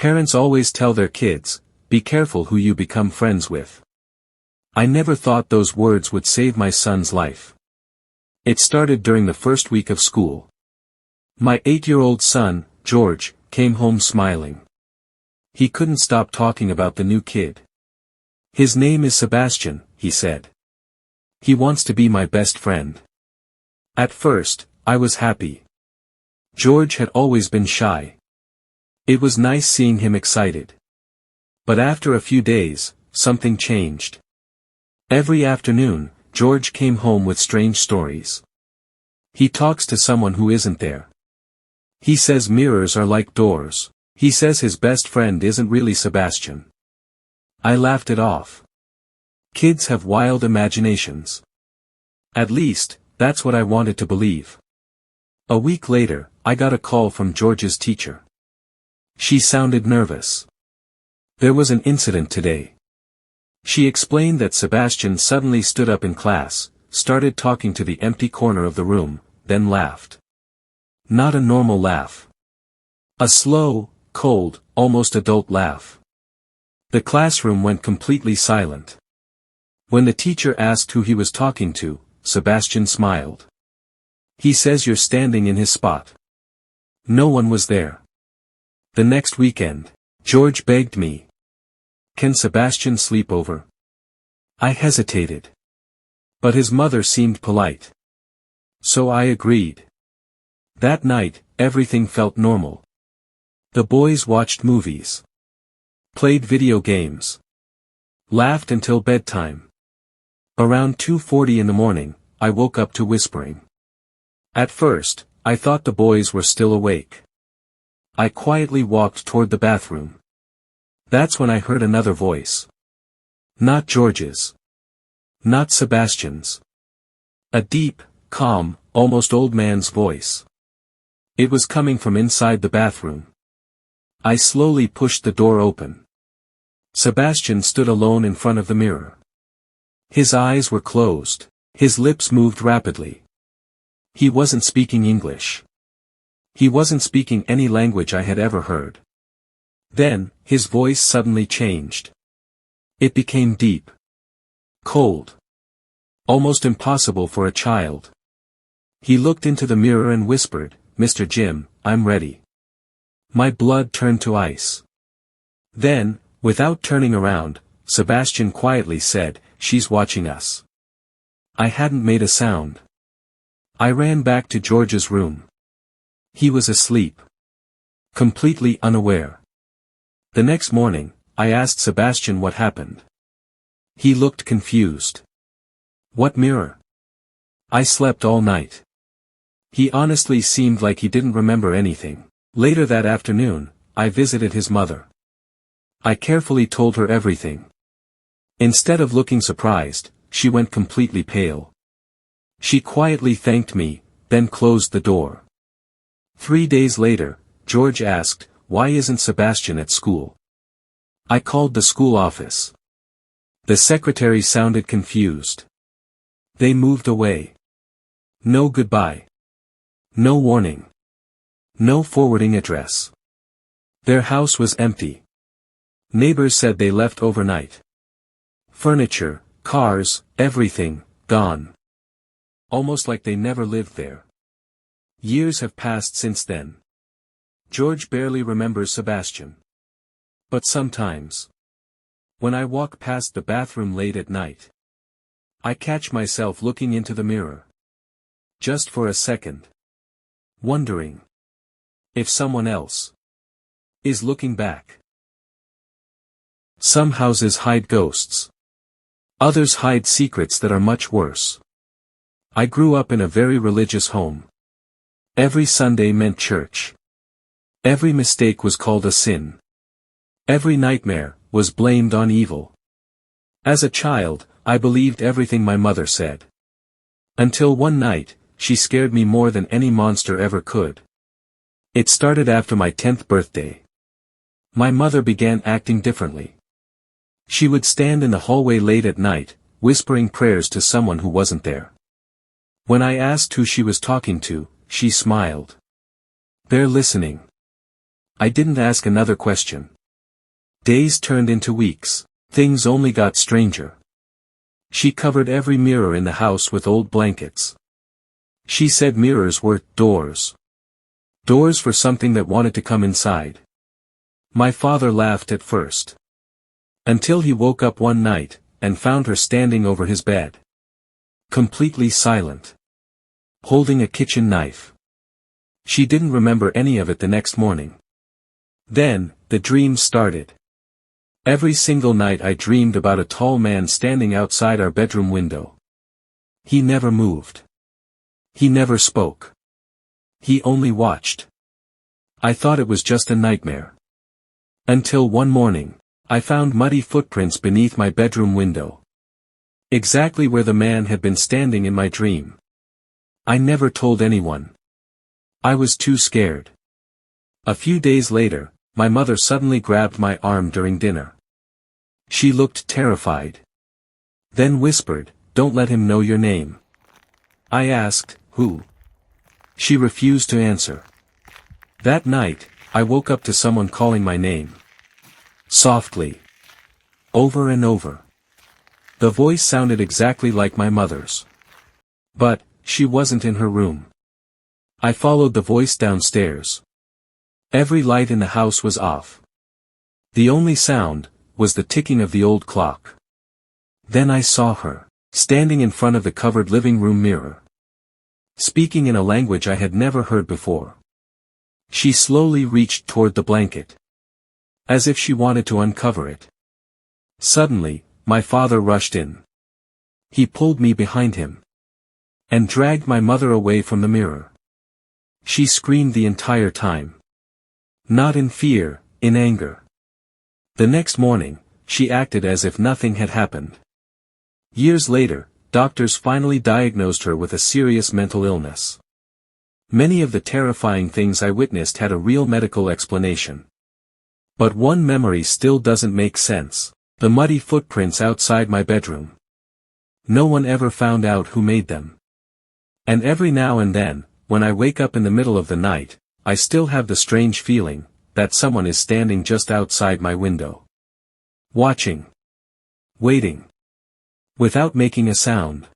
Parents always tell their kids, be careful who you become friends with. I never thought those words would save my son's life. It started during the first week of school. My 8-year-old son, George, came home smiling. He couldn't stop talking about the new kid. His name is Sebastian, he said. He wants to be my best friend. At first, I was happy. George had always been shy. It was nice seeing him excited. But after a few days, something changed. Every afternoon, George came home with strange stories. He talks to someone who isn't there. He says mirrors are like doors. He says his best friend isn't really Sebastian. I laughed it off. Kids have wild imaginations. At least, that's what I wanted to believe. A week later, I got a call from George's teacher. She sounded nervous. There was an incident today. She explained that Sebastian suddenly stood up in class, started talking to the empty corner of the room, then laughed. Not a normal laugh. A slow, cold, almost adult laugh. The classroom went completely silent. When the teacher asked who he was talking to, Sebastian smiled. He says you're standing in his spot. No one was there. The next weekend, George begged me. Can Sebastian sleep over? I hesitated. But his mother seemed polite. So I agreed. That night, everything felt normal. The boys watched movies. Played video games. Laughed until bedtime. Around 2:40 in the morning, I woke up to whispering. At first, I thought the boys were still awake. I quietly walked toward the bathroom. That's when I heard another voice. Not George's. Not Sebastian's. A deep, calm, almost old man's voice. It was coming from inside the bathroom. I slowly pushed the door open. Sebastian stood alone in front of the mirror. His eyes were closed. His lips moved rapidly. He wasn't speaking English. He wasn't speaking any language I had ever heard. Then, his voice suddenly changed. It became deep. Cold. Almost impossible for a child. He looked into the mirror and whispered, "Mr. Jim, I'm ready." My blood turned to ice. Then, without turning around, Sebastian quietly said, "She's watching us." I hadn't made a sound. I ran back to George's room. He was asleep. Completely unaware. The next morning, I asked Sebastian what happened. He looked confused. What mirror? I slept all night. He honestly seemed like he didn't remember anything. Later that afternoon, I visited his mother. I carefully told her everything. Instead of looking surprised, she went completely pale. She quietly thanked me, then closed the door. 3 days later, George asked, "Why isn't Sebastian at school?" I called the school office. The secretary sounded confused. They moved away. No goodbye. No warning. No forwarding address. Their house was empty. Neighbors said they left overnight. Furniture, cars, everything, gone. Almost like they never lived there. Years have passed since then. George barely remembers Sebastian. But sometimes, when I walk past the bathroom late at night, I catch myself looking into the mirror. Just for a second. Wondering if someone else is looking back. Some houses hide ghosts. Others hide secrets that are much worse. I grew up in a very religious home. Every Sunday meant church. Every mistake was called a sin. Every nightmare was blamed on evil. As a child, I believed everything my mother said. Until one night, she scared me more than any monster ever could. It started after my 10th birthday. My mother began acting differently. She would stand in the hallway late at night, whispering prayers to someone who wasn't there. When I asked who she was talking to, she smiled. They're listening. I didn't ask another question. Days turned into weeks. Things only got stranger. She covered every mirror in the house with old blankets. She said mirrors were doors. Doors for something that wanted to come inside. My father laughed at first. Until he woke up one night, and found her standing over his bed. Completely silent. Holding a kitchen knife. She didn't remember any of it the next morning. Then, the dreams started. Every single night I dreamed about a tall man standing outside our bedroom window. He never moved. He never spoke. He only watched. I thought it was just a nightmare. Until one morning, I found muddy footprints beneath my bedroom window. Exactly where the man had been standing in my dream. I never told anyone. I was too scared. A few days later, my mother suddenly grabbed my arm during dinner. She looked terrified. Then whispered, "Don't let him know your name." I asked, "Who?" She refused to answer. That night, I woke up to someone calling my name. Softly. Over and over. The voice sounded exactly like my mother's. But, she wasn't in her room. I followed the voice downstairs. Every light in the house was off. The only sound was the ticking of the old clock. Then I saw her, standing in front of the covered living room mirror. Speaking in a language I had never heard before. She slowly reached toward the blanket. As if she wanted to uncover it. Suddenly, my father rushed in. He pulled me behind him. And dragged my mother away from the mirror. She screamed the entire time. Not in fear, in anger. The next morning, she acted as if nothing had happened. Years later, doctors finally diagnosed her with a serious mental illness. Many of the terrifying things I witnessed had a real medical explanation. But one memory still doesn't make sense: the muddy footprints outside my bedroom. No one ever found out who made them. And every now and then, when I wake up in the middle of the night, I still have the strange feeling that someone is standing just outside my window. Watching. Waiting. Without making a sound.